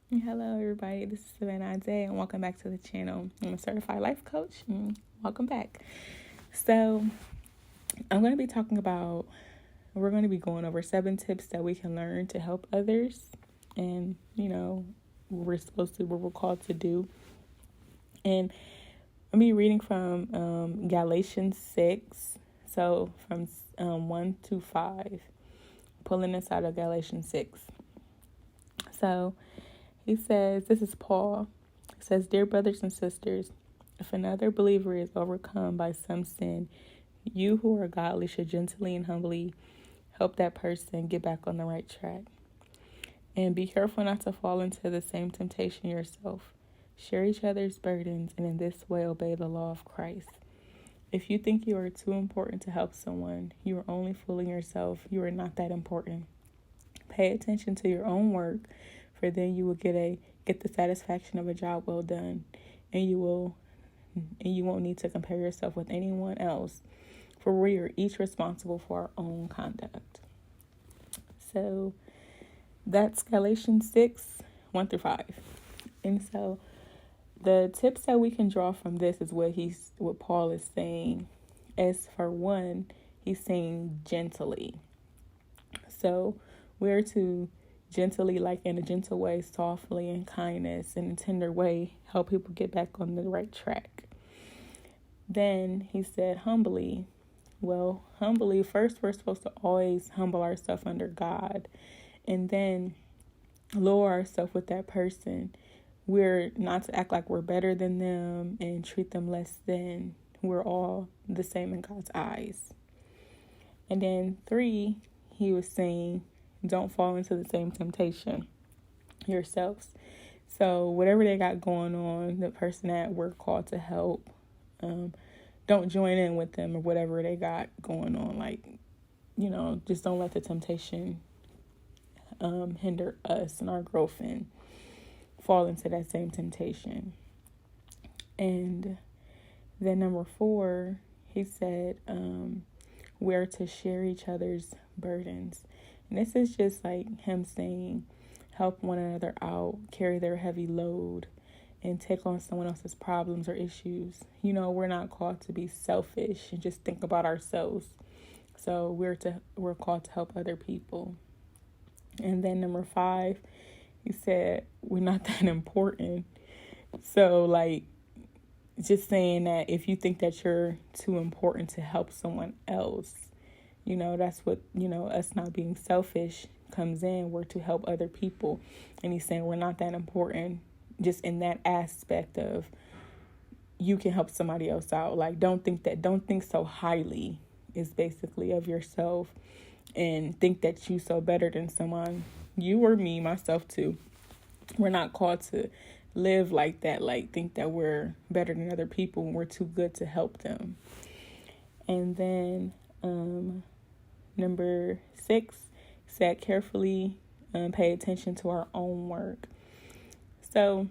Hello, everybody. This is Savannah Isaiah, and welcome back to the channel. I'm a certified life coach. Welcome back. So, I'm going to be we're going to be going over 7 tips that we can learn to help others, and what we're called to do. And I'll be reading from Galatian 6, so from 1 to 5, pulling this out of Galatian 6. So, he says, this is Paul. He says, "Dear brothers and sisters, if another believer is overcome by some sin, you who are godly should gently and humbly help that person get back on the right track. And be careful not to fall into the same temptation yourself. Share each other's burdens, and in this way obey the law of Christ. If you think you are too important to help someone, you are only fooling yourself. You are not that important. Pay attention to your own work, for then you will get the satisfaction of a job well done, and you won't need to compare yourself with anyone else, for we are each responsible for our own conduct." So that's Galatians 6, 1 through 5. And so the tips that we can draw from this is what Paul is saying. As for one, he's saying gently. So we're to gently, like in a gentle way, softly, and kindness, in a tender way, help people get back on the right track. Then he said humbly. Well, humbly, first we're supposed to always humble ourselves under God, and then lower ourselves with that person. We're not to act like we're better than them and treat them less than. We're all the same in God's eyes. And then 3, he was saying, don't fall into the same temptation yourselves. So whatever they got going on, the person that we're called to help, don't join in with them or whatever they got going on. Like, just don't let the temptation hinder us and our growth and fall into that same temptation. And then number 4, he said, we're to share each other's burdens. And this is just like him saying, help one another out, carry their heavy load, and take on someone else's problems or issues. We're not called to be selfish and just think about ourselves. So we're called to help other people. And then number 5, he said, we're not that important. So like, just saying that if you think that you're too important to help someone else, that's what, us not being selfish comes in. We're to help other people. And he's saying we're not that important just in that aspect of you can help somebody else out. Like, don't think so highly is basically of yourself and think that you so better than someone. You or me, myself too. We're not called to live like that, like think that we're better than other people and we're too good to help them. And then number 6 said carefully pay attention to our own work. So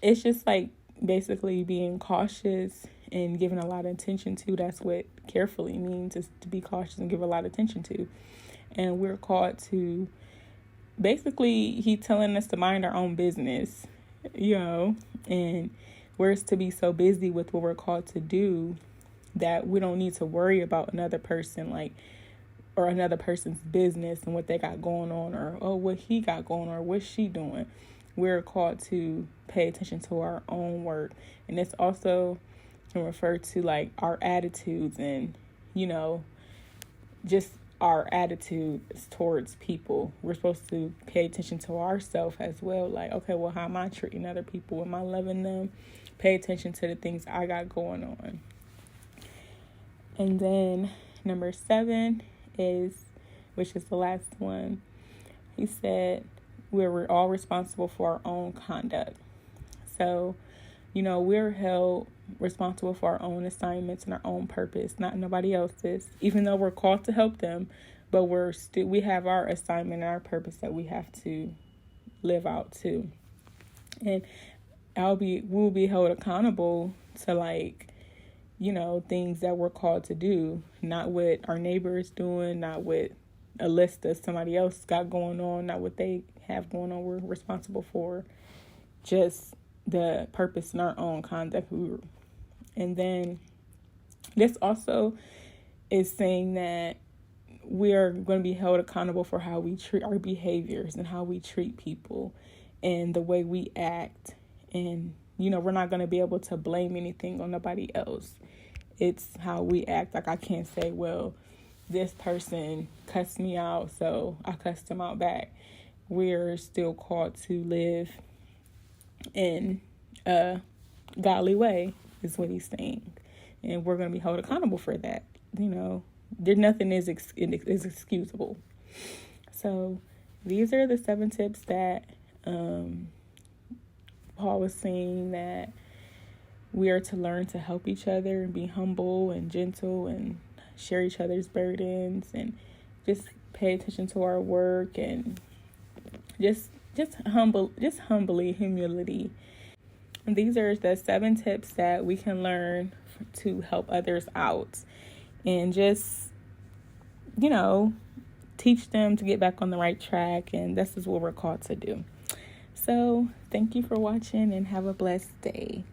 it's just like basically being cautious and giving a lot of attention to. That's what carefully means, is to be cautious and give a lot of attention to. And we're called to basically, he's telling us to mind our own business, and we're to be so busy with what we're called to do that we don't need to worry about another person, or another person's business and what they got going on, or what he got going on, or what she doing. We're called to pay attention to our own work. And it's also can refer to like our attitudes and, just our attitudes towards people. We're supposed to pay attention to ourselves as well. Like, okay, well, how am I treating other people? Am I loving them? Pay attention to the things I got going on. And then number 7 which is the last one, he said, we're all responsible for our own conduct. So, we're held responsible for our own assignments and our own purpose, not nobody else's, even though we're called to help them, but we have our assignment and our purpose that we have to live out too. And we'll be held accountable to things that we're called to do, not what our neighbor is doing, not what a list that somebody else got going on, not what they have going on. We're responsible for just the purpose in our own conduct. And then this also is saying that we are going to be held accountable for how we treat our behaviors and how we treat people and the way we act. And, we're not going to be able to blame anything on nobody else. It's how we act. Like, I can't say, well, this person cussed me out, so I cussed them out back. We're still called to live in a godly way, is what he's saying. And we're going to be held accountable for that. Nothing is excusable. So these are the 7 tips that Paul was saying, that we are to learn to help each other and be humble and gentle and share each other's burdens and just pay attention to our work and just humility. And these are the 7 tips that we can learn to help others out and just, teach them to get back on the right track. And this is what we're called to do. So thank you for watching and have a blessed day.